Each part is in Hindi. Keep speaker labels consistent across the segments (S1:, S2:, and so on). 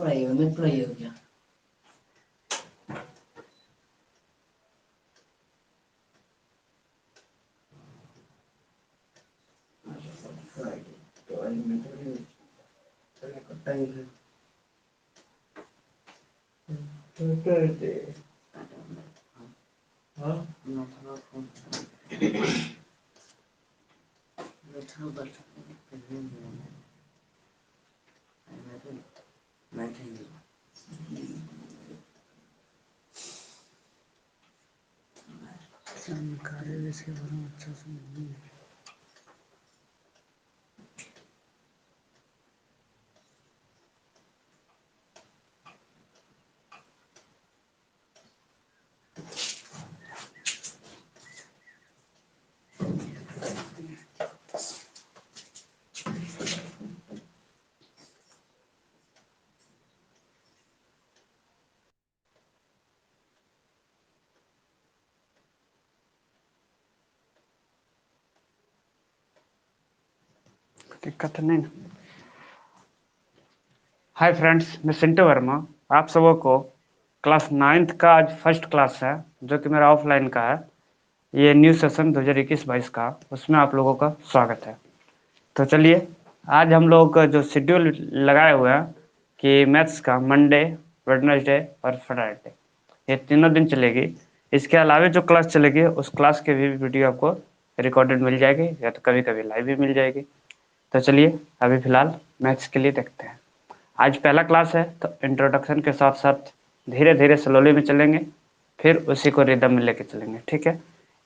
S1: पढ़ाई हो मेरी पढ़ाई हो गया। जानकारी इसके बारे में अच्छा से नहीं है। दिक्कत नहीं ना। हाय फ्रेंड्स, मैं सिंटू वर्मा। आप सबों को क्लास 9th का आज फर्स्ट क्लास है, जो कि मेरा ऑफलाइन का है। ये न्यू सेशन 2021-22 का, उसमें आप लोगों का स्वागत है। तो चलिए, आज हम लोग का जो शेड्यूल लगाए हुए हैं कि मैथ्स का मंडे, वेडनेसडे और फ्राइडे, ये तीनों दिन चलेगी। इसके अलावा जो क्लास चलेगी उस क्लास की भी वीडियो आपको रिकॉर्डेड मिल जाएगी, या तो कभी कभी लाइव भी मिल जाएगी। तो चलिए, अभी फिलहाल मैथ्स के लिए देखते हैं। आज पहला क्लास है, तो इंट्रोडक्शन के साथ साथ धीरे धीरे स्लोली में चलेंगे, फिर उसी को रिदम में लेके चलेंगे। ठीक है।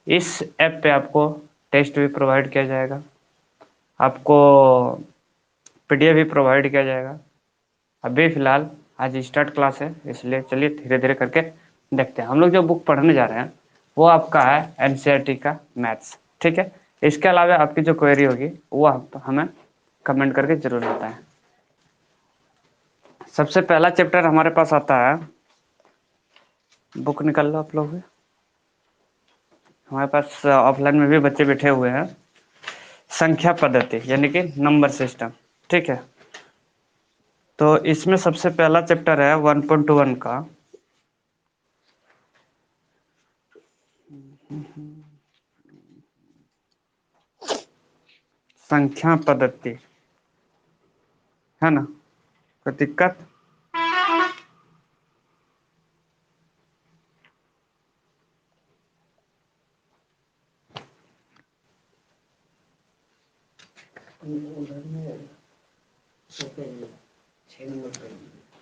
S1: इस ऐप पे आपको टेस्ट भी प्रोवाइड किया जाएगा, आपको पीडीएफ भी प्रोवाइड किया जाएगा। अभी फिलहाल आज स्टार्ट क्लास है, इसलिए चलिए धीरे धीरे करके देखते हैं। हम लोग जो बुक पढ़ने जा रहे हैं वो आपका है एनसीईआरटी का मैथ्स। ठीक है। इसके अलावा आपकी जो क्वेरी होगी वो आप हमें कमेंट करके जरूर बताएं। सबसे पहला चैप्टर हमारे पास आता है, बुक निकाल लो आप लोग भी। हमारे पास ऑफलाइन में भी बच्चे बैठे हुए हैं। संख्या पद्धति यानी कि नंबर सिस्टम। ठीक है। तो इसमें सबसे पहला चैप्टर है 1.1 का, संख्या पद्धति, है ना। कोई दिक्कत?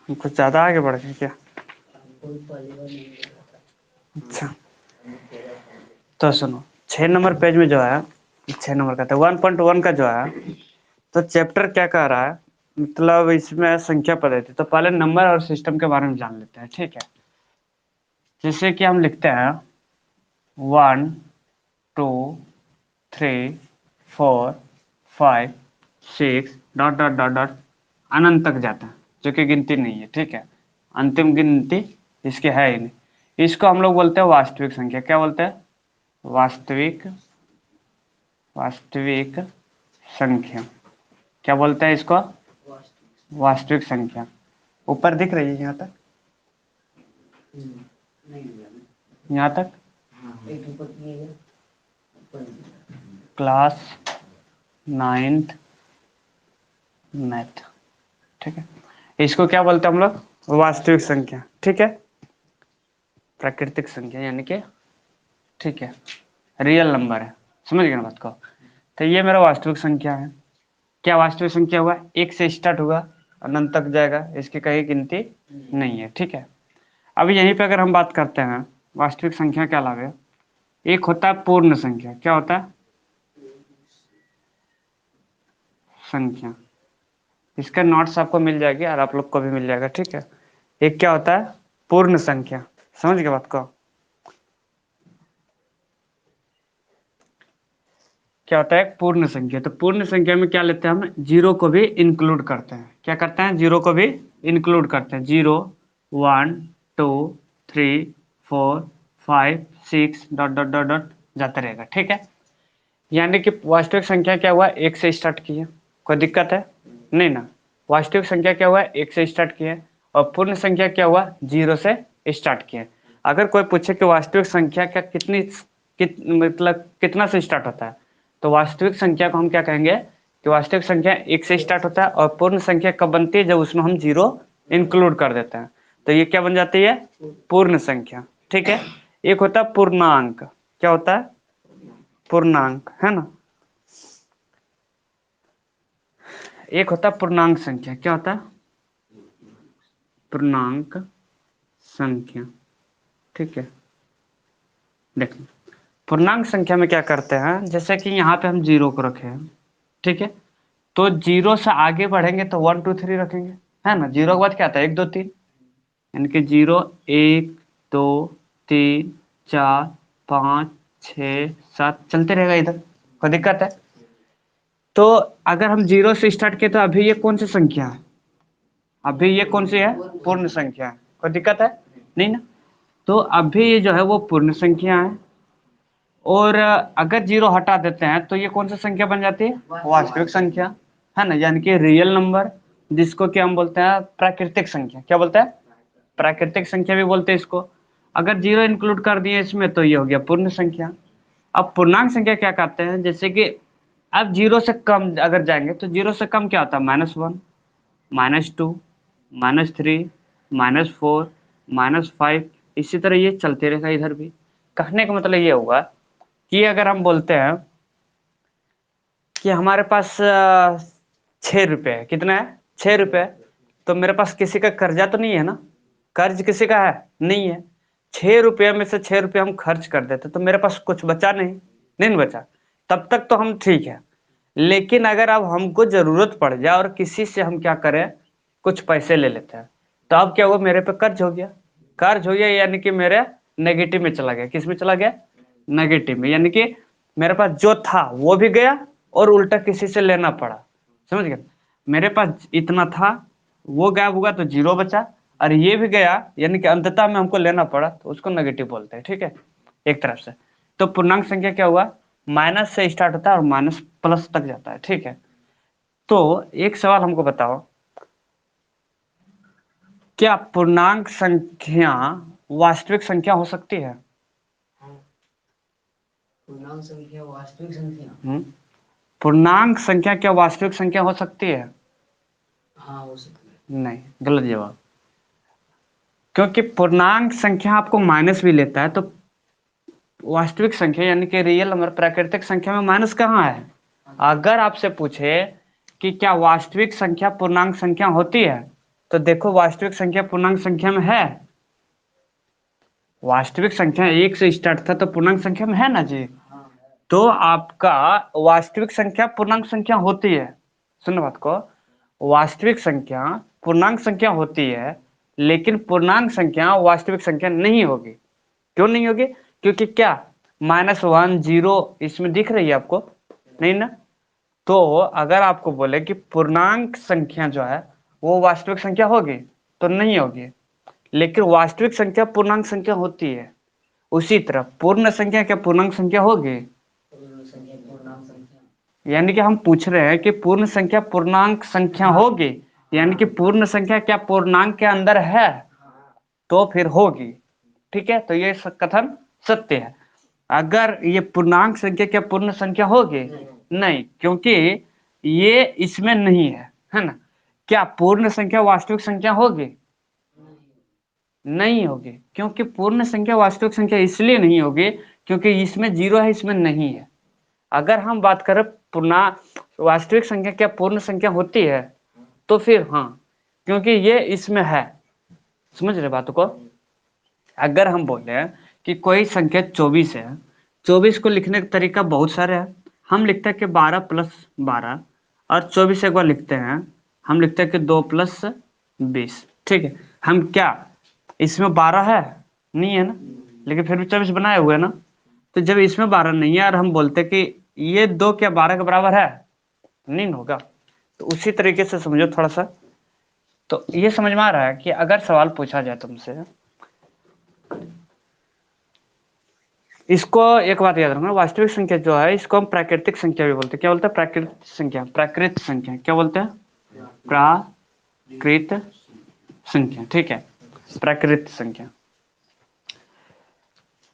S1: कुछ ज्यादा आगे बढ़ गए क्या? अच्छा, तो सुनो, 6 नंबर पेज में जो है, 6 नंबर का था 1.1 का जो है, तो चैप्टर क्या कह रहा है, मतलब इसमें संख्या पद्धति। तो पहले नंबर और सिस्टम के बारे में जान लेते हैं। ठीक है। जैसे कि हम लिखते हैं 1 2 3 4 5 6 डॉट डॉट डॉट डॉट अनंत तक जाता है, जो कि गिनती नहीं है। ठीक है। अंतिम गिनती इसके है ही नहीं। इसको हम लोग बोलते हैं वास्तविक संख्या। क्या बोलते हैं? वास्तविक, वास्तविक संख्या। क्या बोलते हैं इसको? वास्तविक संख्या। ऊपर दिख रही है यहाँ तक? यहाँ तक क्लास 9th मैथ। ठीक है। इसको क्या बोलते हैं हम लोग? वास्तविक संख्या। ठीक है। प्राकृतिक संख्या यानी कि, ठीक है, रियल नंबर है। समझ गए ना बात को? तो ये मेरा वास्तविक संख्या है। क्या वास्तविक संख्या हुआ? एक से स्टार्ट होगा, अनंत तक जाएगा, इसकी कहीं गिनती नहीं है। ठीक है। अब यहीं पे अगर हम बात करते हैं वास्तविक संख्या के अलावा, एक होता है पूर्ण संख्या। क्या होता है? संख्या। इसका नोट्स आपको मिल जाएगी और आप लोग को भी मिल जाएगा। ठीक है। एक क्या होता है? पूर्ण संख्या। समझ गए बात को? क्या होता है? पूर्ण संख्या। तो पूर्ण संख्या में क्या लेते हैं हम? जीरो को भी इंक्लूड करते हैं। क्या करते हैं? जीरो को भी इंक्लूड करते हैं। 0 1 2 3 4 5 6 डॉट डॉट डॉट डॉट जाता रहेगा। ठीक है। यानी कि वास्तविक संख्या क्या हुआ? एक से स्टार्ट की है। कोई दिक्कत है? नहीं ना। वास्तविक संख्या क्या हुआ? एक से स्टार्ट की है, और पूर्ण संख्या क्या हुआ, 0 से स्टार्ट किए। अगर कोई पूछे कि वास्तविक संख्या क्या मतलब कितना से स्टार्ट होता है, तो वास्तविक संख्या को हम क्या कहेंगे कि वास्तविक संख्या 1 से स्टार्ट होता है, और पूर्ण संख्या कब बनती है, जब उसमें हम 0 इंक्लूड कर देते हैं, तो ये क्या बन जाती है, पूर्ण संख्या। ठीक है। एक होता है पूर्णांक, क्या होता है, पूर्णांक, है ना। एक होता है पूर्णांक संख्या, क्या होता है, पूर्णांक संख्या। ठीक है। देखिए पूर्णांक संख्या में क्या करते हैं, जैसे कि यहाँ पे हम 0 को रखे हैं, ठीक है, तो 0 से आगे बढ़ेंगे तो 1 2 3 रखेंगे, है ना। 0 के बाद क्या आता है, 1 2 3, यानी कि 0 1 2 3 4 5 6 7 चलते रहेगा, इधर कोई दिक्कत है। तो अगर हम 0 से स्टार्ट किए तो अभी ये कौन सी संख्या है, अभी ये कौन सी है, पूर्ण संख्या है, कोई दिक्कत है नहीं ना। तो अभी ये जो है वो पूर्ण संख्या है, और अगर 0 हटा देते हैं तो ये कौन सी संख्या बन जाती है, वास्तविक संख्या, है ना, यानी कि रियल नंबर, जिसको क्या हम बोलते हैं, प्राकृतिक संख्या। क्या बोलते हैं, प्राकृतिक संख्या भी बोलते हैं इसको। अगर 0 इंक्लूड कर दिए इसमें तो ये हो गया पूर्ण संख्या। अब पूर्णांक संख्या क्या कहते हैं, जैसे कि अब 0 से कम अगर जाएंगे तो 0 से कम क्या होता है, -1 -2 -3 -4 -5, इसी तरह ये चलते रहेगा इधर भी। कहने का मतलब ये होगा कि अगर हम बोलते हैं कि हमारे पास 6 रुपये है, कितना है, 6 रुपये, तो मेरे पास किसी का कर्जा तो नहीं है ना, कर्ज किसी का है नहीं है। 6 रुपये में से 6 रुपये हम खर्च कर देते तो मेरे पास कुछ बचा नहीं, नहीं बचा, तब तक तो हम ठीक है। लेकिन अगर अब हमको जरूरत पड़ जाए और किसी से हम क्या करें, कुछ पैसे ले लेते हैं, तो अब क्या हुआ, मेरे पे कर्ज हो गया, कर्ज हो गया यानी कि मेरे नेगेटिव में चला गया, किस में चला गया, नेगेटिव में, यानी कि मेरे पास जो था वो भी गया और उल्टा किसी से लेना पड़ा, समझ गए। मेरे पास इतना था, वो गायब हुआ तो 0 बचा, और ये भी गया यानी कि अंततः में हमको लेना पड़ा, तो उसको नेगेटिव बोलते हैं। ठीक है, एक तरफ से। तो पूर्णांक संख्या क्या हुआ, माइनस से स्टार्ट होता है और माइनस प्लस तक जाता है। ठीक है। तो एक सवाल हमको बताओ, क्या पूर्णांक संख्या वास्तविक संख्या हो सकती है,
S2: पूर्णांक संख्या वास्तविक संख्या,
S1: पूर्णांक संख्या क्या वास्तविक संख्या हो सकती है,
S2: हाँ हो सकती है।
S1: नहीं, गलत जवाब। क्योंकि पूर्णांक संख्या आपको माइनस भी लेता है, तो वास्तविक संख्या यानी कि रियल नंबर, प्राकृतिक संख्या में माइनस कहाँ है। अगर आपसे पूछे कि क्या वास्तविक संख्या पूर्णांक संख्या होती है, तो देखो वास्तविक संख्या पूर्णांक संख्या में है, वास्तविक संख्या 1 से स्टार्ट था तो पूर्णांक संख्या में है ना जी। तो आपका वास्तविक संख्या पूर्णांक संख्या होती है, सुनो बात को, वास्तविक संख्या पूर्णांक संख्या होती है, लेकिन पूर्णांक संख्या वास्तविक संख्या नहीं होगी। क्यों नहीं होगी, क्योंकि क्या -1 0 इसमें दिख रही है आपको, नहीं ना। तो अगर आपको बोले कि पूर्णांक संख्या जो है वो वास्तविक संख्या होगी, तो नहीं होगी, लेकिन वास्तविक संख्या पूर्णांक संख्या होती है। उसी तरह पूर्ण संख्या क्या पूर्णांक संख्या होगी,
S2: पूर्ण संख्या पूर्णांक संख्या,
S1: यानी कि हम पूछ रहे हैं कि पूर्ण संख्या पूर्णांक संख्या होगी, यानी कि पूर्ण संख्या क्या पूर्णांक के अंदर है, तो फिर होगी। ठीक है, तो ये कथन सत्य है। अगर ये पूर्णांक संख्या क्या पूर्ण संख्या होगी, नहीं, क्योंकि ये इसमें नहीं है ना। क्या पूर्ण संख्या वास्तविक संख्या होगी, नहीं होगी, क्योंकि पूर्ण संख्या वास्तविक संख्या इसलिए नहीं होगी क्योंकि इसमें 0 है, इसमें नहीं है। अगर हम बात करें पूर्ण वास्तविक संख्या क्या पूर्ण संख्या होती है, तो फिर हाँ, क्योंकि ये इसमें है, समझ रहे बातों को। अगर हम बोले कि कोई संख्या 24 है, 24 को लिखने का तरीका बहुत सारे हैं। हम लिखते हैं कि 12 + 12, और 24 एक बार लिखते हैं, हम लिखते हैं कि 2 + 20। ठीक है, हम क्या इसमें 12 है, नहीं है ना, लेकिन फिर भी 24 बनाए हुए ना। तो जब इसमें 12 नहीं है और हम बोलते कि ये 2 क्या 12 के बराबर है, नहीं होगा। तो उसी तरीके से समझो थोड़ा सा। तो ये समझ में आ रहा है कि अगर सवाल पूछा जाए तुमसे, इसको एक बात याद रखना, वास्तविक संख्या जो है इसको हम प्राकृतिक संख्या भी बोलते हैं। क्या बोलते हैं, प्राकृतिक संख्या, प्राकृत संख्या क्या बोलते हैं, प्राकृत संख्या, ठीक है। प्राकृत संख्या,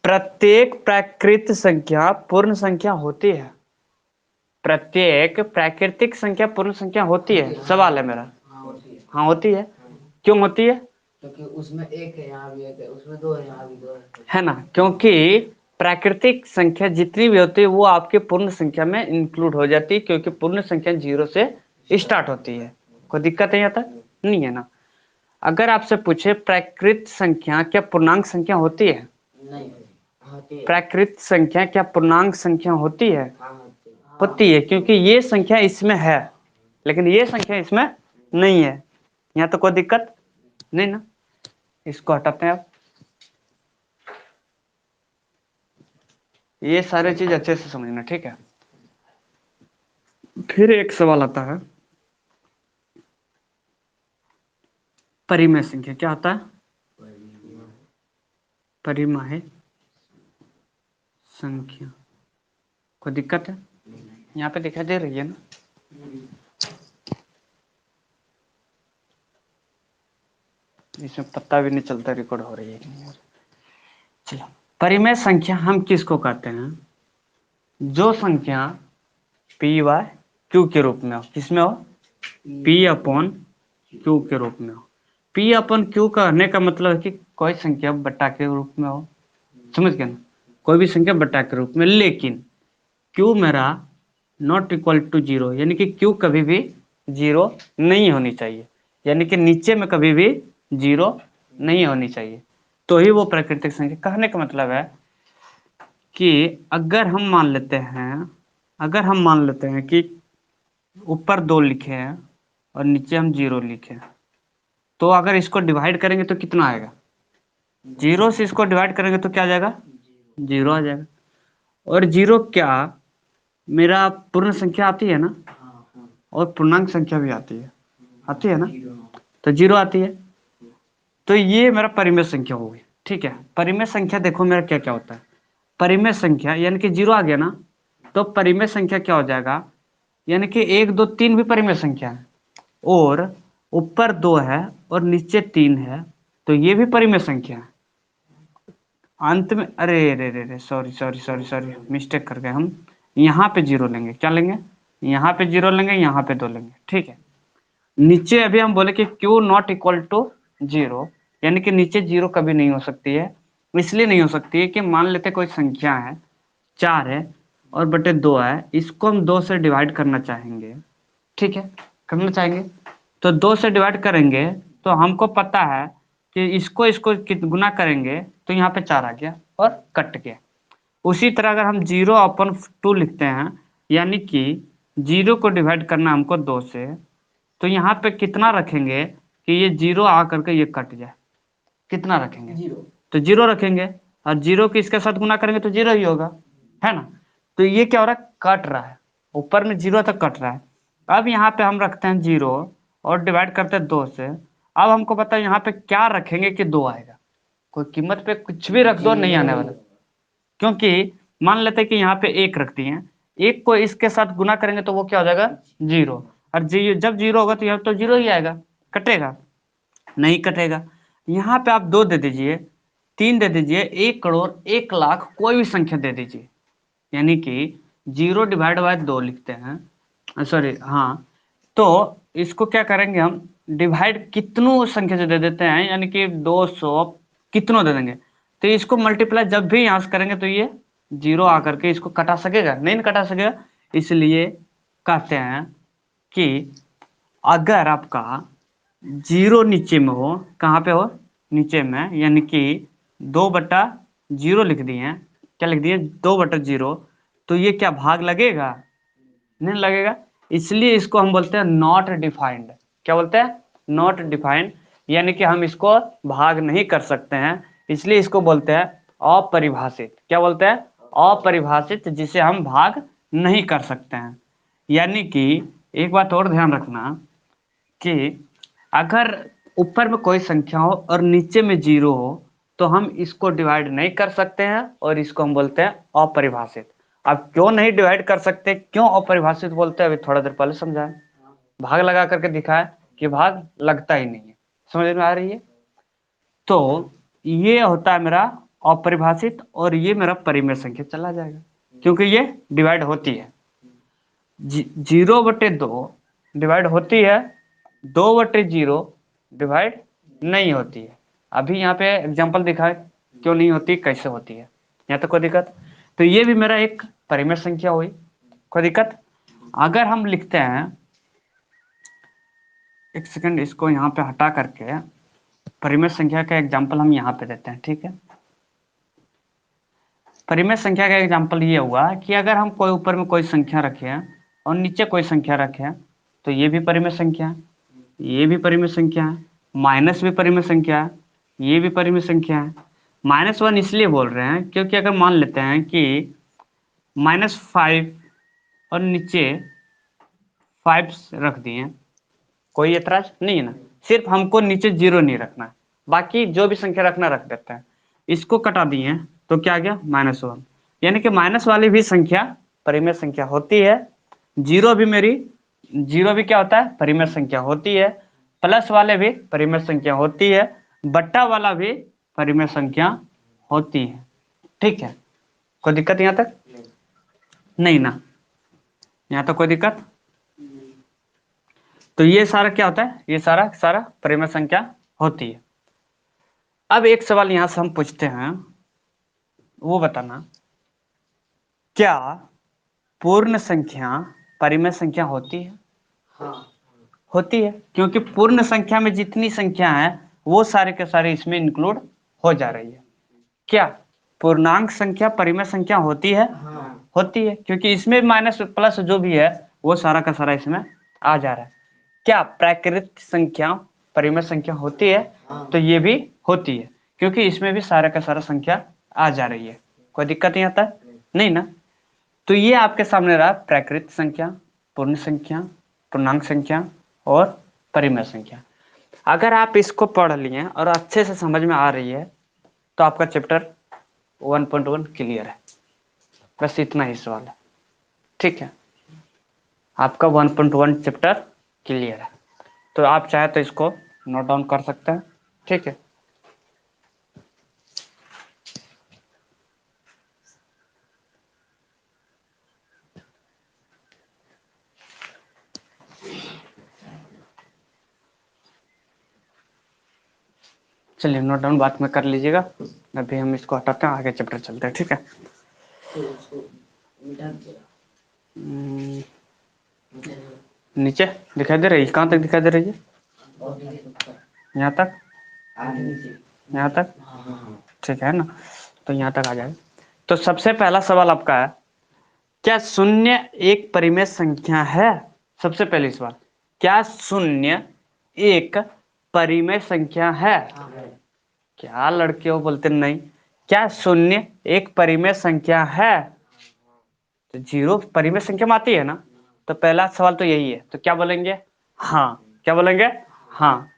S1: प्रत्येक प्राकृत संख्या पूर्ण संख्या होती है। प्रत्येक प्राकृतिक संख्या पूर्ण संख्या होती है, सवाल है मेरा।
S2: हाँ होती है।
S1: हाँ होती है। क्यों होती है?
S2: क्योंकि उसमें एक है, यहाँ भी एक है, उसमें दो है, यहाँ भी दो
S1: है ना, क्योंकि प्राकृतिक संख्या जितनी भी होती है वो आपके पूर्ण संख्या में इंक्लूड हो जाती है, क्योंकि पूर्ण संख्या 0 से स्टार्ट होती है। कोई दिक्कत है यहाँ तक? नहीं है ना। अगर आपसे पूछे प्राकृत संख्या क्या पूर्णांक संख्या होती है?
S2: नहीं होती है।
S1: प्राकृत संख्या क्या पूर्णांक संख्या होती है?
S2: हाँ होती है।
S1: होती है, क्योंकि ये संख्या इसमें है लेकिन ये संख्या इसमें नहीं है। यहाँ तो कोई दिक्कत नहीं ना। इसको हटाते हैं अब। ये सारे चीज अच्छे से समझना, ठीक है। फिर एक सवाल आता है, परिमेय संख्या क्या आता है? परिमेय संख्या, कोई दिक्कत है? यहाँ पे दिखाई दे रही है ना? इसमें पता भी नहीं चलता रिकॉर्ड हो रही है कि नहीं। चलो, परिमेय संख्या हम किसको कहते हैं? जो संख्या पी वाई क्यू के रूप में हो। किसमें हो? पी अपॉन क्यू के रूप में हो। पी अपॉन क्यू कहने का मतलब है कि कोई संख्या बट्टा के रूप में हो, समझ गए ना? कोई भी संख्या बट्टा के रूप में, लेकिन क्यू मेरा नॉट इक्वल टू 0, यानी कि क्यू कभी भी 0 नहीं होनी चाहिए, यानी कि नीचे में कभी भी 0 नहीं होनी चाहिए, तो ही वो प्राकृतिक संख्या। कहने का मतलब है कि अगर हम मान लेते हैं कि ऊपर 2 लिखे हैं और नीचे हम 0 लिखे हैं, तो अगर इसको डिवाइड करेंगे तो कितना आएगा? 0 से इसको डिवाइड करेंगे तो क्या आ जाएगा? 0 आ जाएगा। और 0 क्या मेरा पूर्ण संख्या आती है ना, और पूर्णांक संख्या भी आती है ना, तो 0 आती है। तो ये मेरा परिमेय संख्या हो गई, ठीक है। परिमेय संख्या देखो मेरा क्या क्या होता है। परिमेय संख्या यानी कि 0 आ गया ना, तो परिमेय संख्या क्या हो जाएगा? यानी कि 1 2 3 भी परिमेय संख्या है, और ऊपर 2 है और नीचे 3 है, तो ये भी परिमेय संख्या है। अंत में अरे रे रे रे, सॉरी मिस्टेक कर गए हम। यहाँ पे 0 लेंगे, क्या लेंगे? यहाँ पे 0 लेंगे, यहाँ पे 2 लेंगे, ठीक है। नीचे अभी हम बोले कि क्यू नॉट इक्वल टू 0, यानी कि नीचे 0 कभी नहीं हो सकती है। इसलिए नहीं हो सकती है कि मान लेते कोई संख्या है 4 है और बटे 2 है, इसको हम 2 से डिवाइड करना चाहेंगे, ठीक है, करना चाहेंगे, तो 2 से डिवाइड करेंगे तो हमको पता है कि इसको इसको गुना करेंगे तो यहाँ पे 4 आ गया और कट गया। उसी तरह अगर हम 0 अपन 2 लिखते हैं, यानी कि 0 को डिवाइड करना हमको 2 से, तो यहाँ पे कितना रखेंगे कि ये 0 आ करके ये कट जाए? कितना रखेंगे?
S2: 0।
S1: तो 0 रखेंगे, और 0 को इसके साथ गुना करेंगे तो 0 ही होगा, है ना। तो ये क्या हो रहा है? कट रहा है, ऊपर में 0 तक कट रहा है। अब यहाँ पे हम रखते हैं 0 और डिवाइड करते हैं 2 से। अब हमको पता है यहाँ पे क्या रखेंगे कि 2 आएगा। कोई कीमत पे कुछ भी रख दो, नहीं आने वाला, क्योंकि मान लेते हैं कि यहाँ पे 1 रख दिए, 1 को इसके साथ गुना करेंगे तो वो क्या हो जाएगा? 0। और जब 0 होगा तो यहाँ तो 0 ही आएगा, कटेगा? नहीं कटेगा। यहाँ पे आप 2 दे दीजिए, 3 दे दीजिए, 1 करोड़ 1 लाख कोई भी संख्या दे दीजिए, यानी कि 0 डिवाइड बाय 2 लिखते हैं, सॉरी हाँ। तो इसको क्या करेंगे हम? डिवाइड कितनों संख्या से दे देते हैं, यानी कि 200 कितनों दे देंगे, तो इसको मल्टीप्लाई जब भी यहाँ से करेंगे तो ये 0 आकर के इसको कटा सकेगा? नहीं कटा सकेगा। इसलिए कहते हैं कि अगर आपका 0 नीचे में हो, कहाँ पे हो? नीचे में, यानी कि 2/0 लिख दिए हैं, क्या लिख दिए? 2/0, तो ये क्या भाग लगेगा? नहीं लगेगा। इसलिए इसको हम बोलते हैं नॉट डिफाइंड। क्या बोलते हैं? नॉट डिफाइंड, यानी कि हम इसको भाग नहीं कर सकते हैं, इसलिए इसको बोलते हैं अपरिभाषित। क्या बोलते हैं? अपरिभाषित, जिसे हम भाग नहीं कर सकते हैं। यानी कि एक बात और ध्यान रखना कि अगर ऊपर में कोई संख्या हो और नीचे में 0 हो, तो हम इसको डिवाइड नहीं कर सकते हैं, और इसको हम बोलते हैं अपरिभाषित। अब क्यों नहीं डिवाइड कर सकते, क्यों अपरिभाषित बोलते हैं, अभी थोड़ा देर पहले समझाया, भाग लगा करके दिखाया कि भाग लगता ही नहीं है। समझ में आ रही है? तो ये होता है मेरा अपरिभाषित और ये मेरा परिमेय संख्या चला जाएगा, क्योंकि ये डिवाइड होती है। 0/2 डिवाइड होती है, 2/0 डिवाइड नहीं होती है। अभी यहाँ पे एग्जांपल दिखाए क्यों नहीं होती, कैसे होती है, यहाँ तक कोई दिक्कत? तो ये भी मेरा एक परिमेय संख्या हुई, कोई दिक्कत? अगर हम लिखते हैं, एक सेकंड, इसको यहाँ पे हटा करके परिमेय संख्या का एग्जांपल हम यहाँ पे देते हैं, ठीक है? परिमेय संख्या का एग्जांपल ये हुआ कि अगर हम कोई ऊपर में कोई संख्या रखें और नीचे कोई संख्या रखें, तो ये भी परिमेय संख्या है, ये भी परिमेय संख्या है, माइनस भी परिमेय संख्या है, ये भी परिमेय संख्या है। -1 इसलिए बोल रहे हैं क्योंकि अगर मान लेते हैं कि -5 और नीचे 5 रख दिए, कोई एतराज नहीं है ना? सिर्फ हमको नीचे 0 नहीं रखना है, बाकी जो भी संख्या रखना रख देते हैं। इसको कटा दिए तो क्या आ गया, -1। यानी कि माइनस वाली भी संख्या परिमेय संख्या होती है, जीरो भी क्या होता है, परिमेय संख्या होती है, प्लस वाले भी परिमेय संख्या होती है, बट्टा वाला भी परिमेय संख्या होती है। ठीक है, कोई दिक्कत यहाँ तक? नहीं ना, यहाँ तक कोई दिक्कत? तो ये सारा क्या होता है, ये सारा सारा परिमेय संख्या होती है। अब एक सवाल यहां से हम पूछते हैं, वो बताना, क्या पूर्ण संख्या परिमेय संख्या होती है?
S2: हाँ।
S1: होती है, क्योंकि पूर्ण संख्या में जितनी संख्या है वो सारे के सारे इसमें इंक्लूड हो जा रही है। क्या पूर्णांक संख्या परिमेय संख्या होती है?
S2: हाँ।
S1: होती है, क्योंकि इसमें माइनस प्लस जो भी है वो सारा का सारा इसमें आ जा रहा है। क्या प्राकृत संख्या परिमेय संख्या होती है?
S2: हाँ।
S1: तो ये भी होती है, क्योंकि इसमें भी सारा का सारा संख्या आ जा रही है। कोई दिक्कत नहीं आता? नहीं ना? तो ये आपके सामने रहा प्राकृत संख्या, पूर्ण संख्या, पूर्णांक संख्या और परिमेय संख्या। अगर आप इसको पढ़ लिए और अच्छे से समझ में आ रही है तो आपका चैप्टर 1.1 क्लियर है। बस इतना ही सवाल है, ठीक है? आपका 1.1 चैप्टर क्लियर है। तो आप चाहे तो इसको नोट डाउन कर सकते हैं, ठीक है? चलिए नोट डाउन बाद में कर लीजिएगा, अभी हम इसको हटाते हैं, आगे चैप्टर चलते हैं, ठीक है?
S2: तो उसको मिटा दिया।
S1: नीचे दिखाई दे रही है? कहाँ तक दिखाई दे रही है?
S2: और नीचे ऊपर,
S1: यहाँ तक?
S2: आगे नीचे।
S1: यहाँ तक?
S2: हाँ।
S1: ठीक है ना? तो यहाँ तक आ जाए। तो सबसे पहला सवाल आपका है, क्या शून्य एक परिमेय संख्या है? सबसे पहले सवाल, क्या शून्य एक परिमेय संख्या है?
S2: हाँ है।
S1: क्या लड़के हो बोलते नहीं? क्या शून्य एक परिमेय संख्या है? तो 0 परिमेय संख्या में आती है ना? तो पहला सवाल तो यही है, तो क्या बोलेंगे? हाँ। क्या बोलेंगे? हाँ।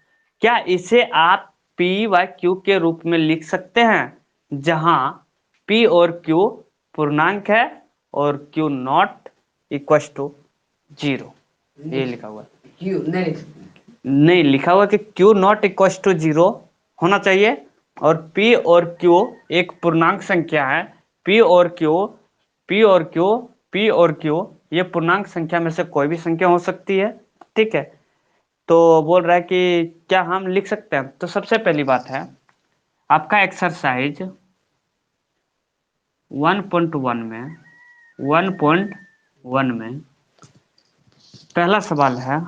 S1: क्या इसे आप P व Q के रूप में लिख सकते हैं, जहां P और Q पूर्णांक है और Q नॉट इक्वल टू 0? ये लिखा हुआ है।
S2: क्यों नहीं लिख सकते?
S1: नहीं लिखा हुआ कि Q नॉट इक्वल टू 0 होना चाहिए, और P और Q एक पूर्णांक संख्या है। P और Q, P और Q, P और Q ये पूर्णांक संख्या में से कोई भी संख्या हो सकती है, ठीक है? तो बोल रहा है कि क्या हम लिख सकते हैं? तो सबसे पहली बात है, आपका एक्सरसाइज 1.1 में 1.1 में पहला सवाल है,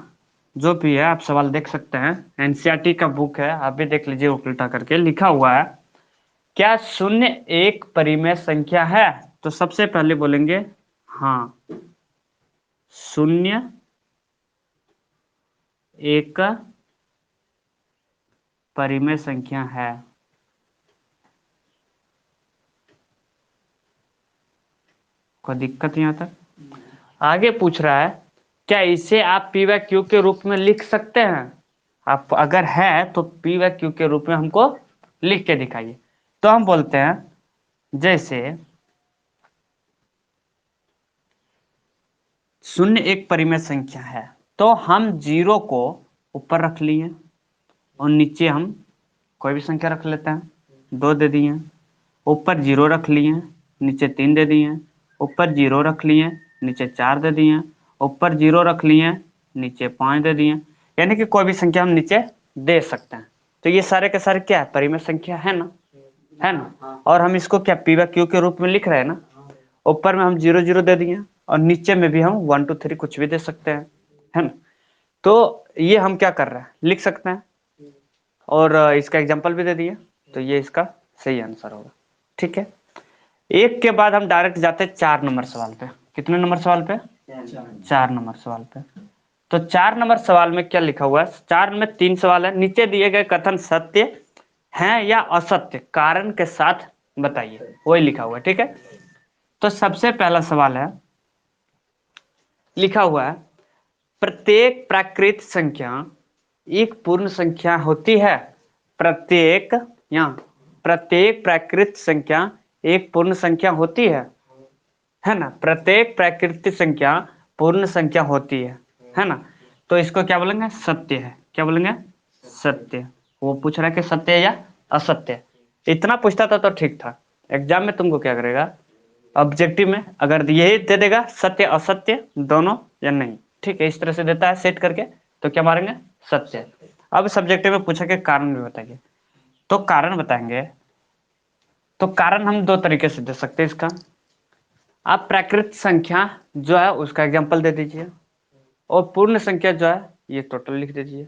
S1: जो भी है आप सवाल देख सकते हैं, एनसीईआरटी का बुक है, आप भी देख लीजिए, उल्टा करके लिखा हुआ है, क्या शून्य एक परिमेय संख्या है? तो सबसे पहले बोलेंगे हाँ, शून्य एक परिमेय संख्या है। कोई दिक्कत यहाँ तक? आगे पूछ रहा है, क्या इसे आप पी व क्यू के रूप में लिख सकते हैं? आप अगर है तो पी व क्यू के रूप में हमको लिख के दिखाइए। तो हम बोलते हैं, जैसे शून्य एक परिमेय संख्या है, तो हम 0 को ऊपर रख लिए और नीचे हम कोई भी संख्या रख लेते हैं, 2 दे दिए, ऊपर 0 रख लिए, नीचे 3 दे दिए, ऊपर 0 रख लिए, नीचे 4 दे दिए, ऊपर 0 रख लिए, नीचे 5 दे दिए, यानी कि कोई भी संख्या हम नीचे दे सकते हैं। तो ये सारे के सारे क्या है, परिमेय संख्या है ना, है ना। और हम इसको क्या पी व क्यू के रूप में लिख रहे हैं ना, ऊपर में हम 0 0 दे दिए और नीचे में भी हम 1 2 3 कुछ भी दे सकते हैं, है ना। तो ये हम क्या कर रहे हैं, लिख सकते हैं, और इसका एग्जाम्पल भी दे दिए, तो ये इसका सही आंसर होगा। ठीक है, एक के बाद हम डायरेक्ट जाते हैं 4 नंबर सवाल पे। कितने नंबर सवाल पे, 4 नंबर सवाल पे। तो 4 नंबर सवाल में क्या लिखा हुआ है, 4 में 3 सवाल है, नीचे दिए गए कथन सत्य हैं या असत्य कारण के साथ बताइए, वही लिखा हुआ है। ठीक है, तो सबसे पहला सवाल है, लिखा हुआ है प्रत्येक प्राकृत संख्या एक पूर्ण संख्या होती है। प्रत्येक, या प्रत्येक प्राकृत संख्या एक पूर्ण संख्या होती है ना। प्रत्येक प्राकृतिक संख्या पूर्ण संख्या होती है ना। तो इसको क्या बोलेंगे, सत्य है। क्या बोलेंगे, सत्य। वो पूछ रहा है कि सत्य है या असत्य। इतना पूछता था तो ठीक था, एग्जाम में तुमको क्या करेगा, ऑब्जेक्टिव में अगर यही दे देगा सत्य असत्य दोनों या नहीं, ठीक है, इस तरह से देता है सेट करके, तो क्या मारेंगे, सत्य। अब सब्जेक्टिव में पूछा कि कारण भी बताइए, तो कारण बताएंगे। तो कारण हम 2 तरीके से दे सकते हैं इसका। आप प्राकृत संख्या जो है उसका एग्जाम्पल दे दीजिए, और पूर्ण संख्या जो है ये टोटल लिख दीजिए।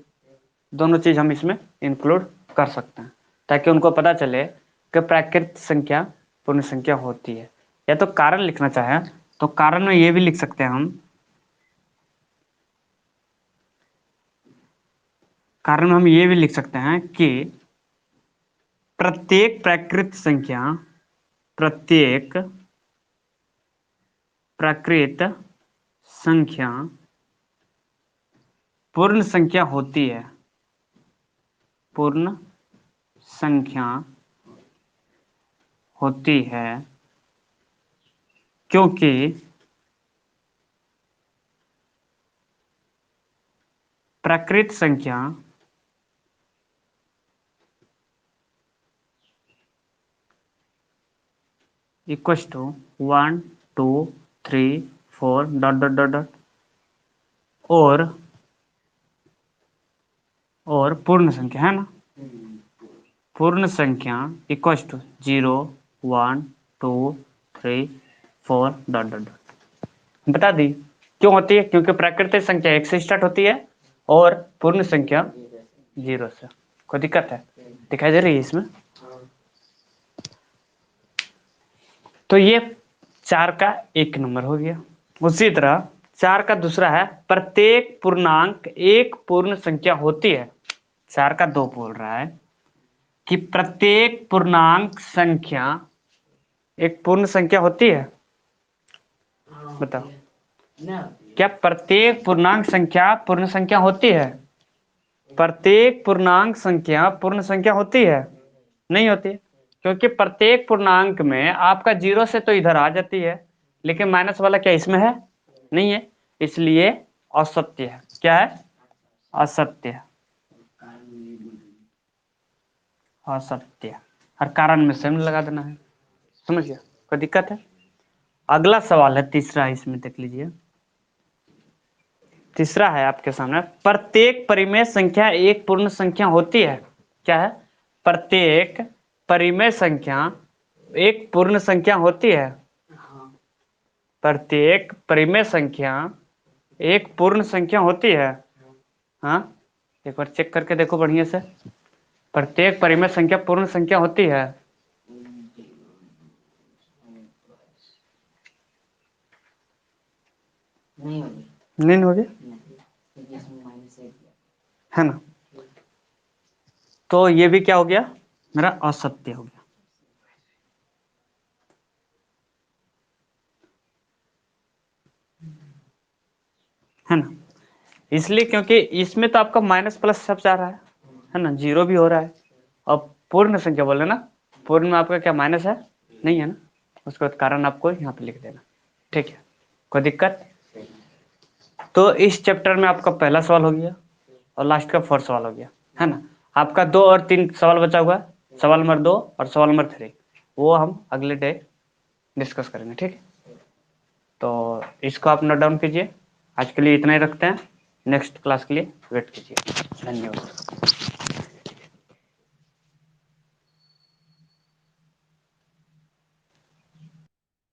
S1: दोनों चीज हम इसमें इंक्लूड कर सकते हैं, ताकि उनको पता चले कि प्राकृत संख्या पूर्ण संख्या होती है। या तो कारण लिखना चाहें तो कारण में ये भी लिख सकते हैं हम, कारण में हम ये भी लिख सकते हैं कि प्रत्येक प्राकृत संख्या, प्रत्येक प्राकृत संख्या पूर्ण संख्या होती है। पूर्ण संख्या होती है क्योंकि प्राकृत संख्या equals to 1 2 3 4 dot dot dot dot, और पूर्ण संख्या है ना, पूर्ण संख्या equals to 0 1 2 3 4 dot dot dot. बता दी क्यों होती है, क्योंकि प्राकृतिक संख्या 1 से स्टार्ट होती है और पूर्ण संख्या 0 से। कोई दिक्कत है, दिखाई दे रही है इसमें। तो ये 4 का 1 नंबर हो गया। उसी तरह 4 का दूसरा है प्रत्येक पूर्णांक एक पूर्ण संख्या होती है। 4 का 2 बोल रहा है कि प्रत्येक पूर्णांक संख्या एक पूर्ण संख्या होती है। बताओ, क्या प्रत्येक पूर्णांक संख्या पूर्ण संख्या होती है? प्रत्येक पूर्णांक संख्या पूर्ण संख्या होती है? नहीं होती, क्योंकि प्रत्येक पूर्णांक में आपका 0 से तो इधर आ जाती है, लेकिन माइनस वाला क्या इसमें है? नहीं है, इसलिए असत्य है। क्या है? असत्य। असत्य। हर कारण में सेम लगा देना है, समझ गया? कोई दिक्कत है? अगला सवाल है तीसरा, इसमें देख लीजिए। तीसरा है आपके सामने, प्रत्येक परिमेय संख्या एक पूर्ण संख्या होती है। क्या है? प्रत्येक परिमेय संख्या एक पूर्ण संख्या होती है। प्रत्येक परिमेय संख्या एक पूर्ण संख्या होती है। हाँ, एक बार चेक करके देखो बढ़िया से। प्रत्येक परिमेय संख्या पूर्ण संख्या होती है। नहीं होगी, है ना। तो ये भी क्या हो गया, मेरा असत्य हो गया। है ना, इसलिए क्योंकि इसमें तो आपका माइनस प्लस सब जा रहा है ना, 0 भी हो रहा है। अब पूर्ण संख्या बोले ना, पूर्ण में आपका क्या माइनस है? नहीं है ना, उसके बाद कारण आपको यहाँ पे लिख देना। ठीक है, कोई दिक्कत? तो इस चैप्टर में आपका पहला सवाल हो गया और लास्ट का 4 सवाल हो गया, है ना। आपका 2 और 3 सवाल बचा हुआ है, सवाल नंबर 2 और सवाल नंबर 3, वो हम अगले डे डिस्कस करेंगे, ठीक है। तो इसको आप नोट डाउन कीजिए। आज के लिए इतना ही रखते हैं, नेक्स्ट क्लास के लिए वेट कीजिए। धन्यवाद।